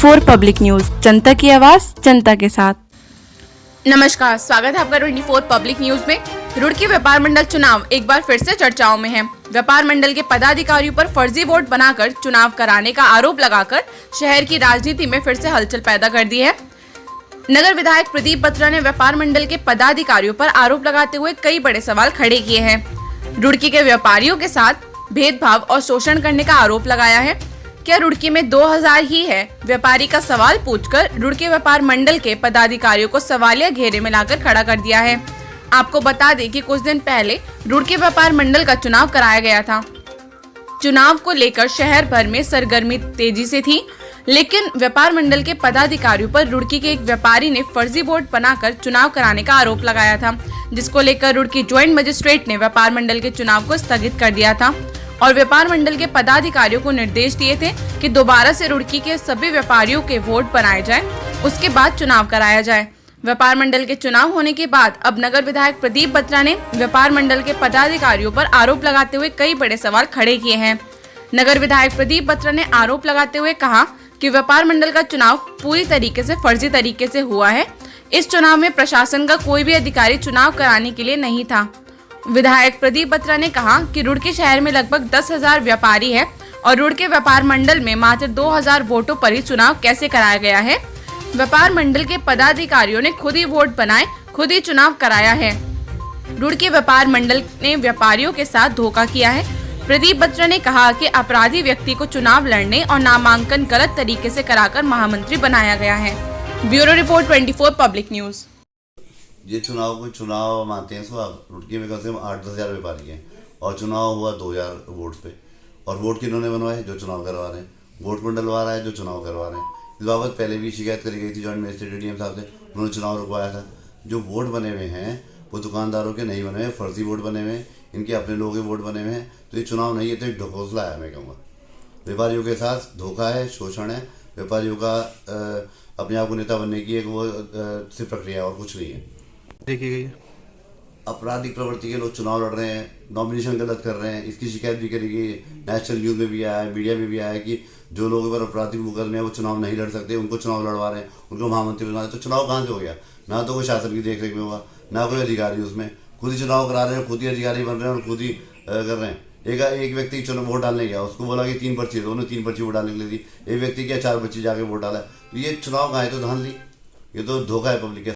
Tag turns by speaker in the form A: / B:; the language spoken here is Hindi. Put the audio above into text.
A: 24 पब्लिक न्यूज, जनता की आवाज जनता के साथ।
B: नमस्कार, स्वागत है आपका 24 पब्लिक न्यूज में। रुड़की व्यापार मंडल चुनाव एक बार फिर से चर्चाओं में है। व्यापार मंडल के पदाधिकारियों पर फर्जी वोट बनाकर चुनाव कराने का आरोप लगाकर शहर की राजनीति में फिर से हलचल पैदा कर दी है। नगर विधायक प्रदीप बत्रा ने व्यापार मंडल के पदाधिकारियों पर आरोप लगाते हुए कई बड़े सवाल खड़े किए हैं। रुड़की के व्यापारियों के साथ भेदभाव और शोषण करने का आरोप लगाया है। क्या रुड़की में 2000 ही है? व्यापारी का सवाल पूछकर रुड़की व्यापार मंडल के पदाधिकारियों को सवालिया घेरे में लाकर खड़ा कर दिया है। आपको बता दें कि कुछ दिन पहले रुड़की व्यापार मंडल का चुनाव कराया गया था। चुनाव को लेकर शहर भर में सरगर्मी तेजी से थी, लेकिन व्यापार मंडल के पदाधिकारियों पर रुड़की के एक व्यापारी ने फर्जी वोट बनाकर चुनाव कराने का आरोप लगाया था, जिसको लेकर रुड़की ज्वाइंट मजिस्ट्रेट ने व्यापार मंडल के चुनाव को स्थगित कर दिया था और व्यापार मंडल के पदाधिकारियों को निर्देश दिए थे कि दोबारा से रुड़की के सभी व्यापारियों के वोट बनाए जाएं, उसके बाद चुनाव कराया जाए। व्यापार मंडल के चुनाव होने के बाद अब नगर विधायक प्रदीप बत्रा ने व्यापार मंडल के पदाधिकारियों पर आरोप लगाते हुए कई बड़े सवाल खड़े किए हैं। नगर विधायक प्रदीप बत्रा ने आरोप लगाते हुए कहा कि व्यापार मंडल का चुनाव पूरी तरीके से फर्जी तरीके से हुआ है। इस चुनाव में प्रशासन का कोई भी अधिकारी चुनाव कराने के लिए नहीं था। विधायक प्रदीप बत्रा ने कहा कि रुड़की शहर में लगभग 10,000 व्यापारी है और रुड़की व्यापार मंडल में मात्र 2000 वोटों पर ही चुनाव कैसे कराया गया है। व्यापार मंडल के पदाधिकारियों ने खुद ही वोट बनाए, खुद ही चुनाव कराया है। रुड़की व्यापार मंडल ने व्यापारियों के साथ धोखा किया है। प्रदीप बत्रा ने कहा कि अपराधी व्यक्ति को चुनाव लड़ने और नामांकन गलत तरीके से कराकर महामंत्री बनाया गया है। Bureau report 24 public news.
C: ये चुनाव मानते हैं इसको। रुड़की में कम से कम 8-10 हज़ार व्यापारी हैं और चुनाव हुआ 2000 वोट पे। और वोट किन्होंने बनवाए? जो चुनाव करवा रहे हैं। वोट मंडल डलवा रहा है जो चुनाव करवा रहे हैं। इस बाबत पहले भी शिकायत करी गई थी जॉइंट मजिस्ट्रेट डीएम साहब से, उन्होंने चुनाव रुकवाया था। जो वोट बने हुए हैं वो दुकानदारों के नहीं बने हुए, फर्जी वोट बने हुए हैं, इनके अपने लोगों के वोट बने हुए हैं। तो ये चुनाव नहीं है, तो एक ढकोसला है। मैं कहूँगा व्यापारियों के साथ धोखा है, शोषण है। व्यापारियों का अपने आप को नेता बनने की एक वो सिर्फ प्रक्रिया है और कुछ नहीं है।
D: देखी गई
C: आपराधिक प्रवृत्ति के लोग चुनाव लड़ रहे हैं, नॉमिनेशन गलत कर रहे हैं। इसकी शिकायत भी करी गई, नेशनल न्यूज़ में भी आया है, मीडिया में भी आया है कि जो लोगों पर आपराधिक मुकदमे हैं वो चुनाव नहीं लड़ सकते, उनको चुनाव लड़वा रहे हैं, उनको महामंत्री बना रहे हैं। तो चुनाव कहाँ से हो गया? ना तो कोई शासन की देखरेख में हुआ, ना कोई अधिकारी उसमें। खुद ही चुनाव करा रहे हैं, खुद ही अधिकारी बन रहे हैं और खुद ही कर रहे हैं। एक व्यक्ति चुनाव वोट डालने गया, उसको बोला कि 3 पर्ची, दोनों 3 पर्ची वोट डालने के लिए दी। एक व्यक्ति क्या 4 पर्ची जाके वोट डाला। तो ये चुनाव कहाँ है? तो धांधली, ये तो धोखा है पब्लिक के।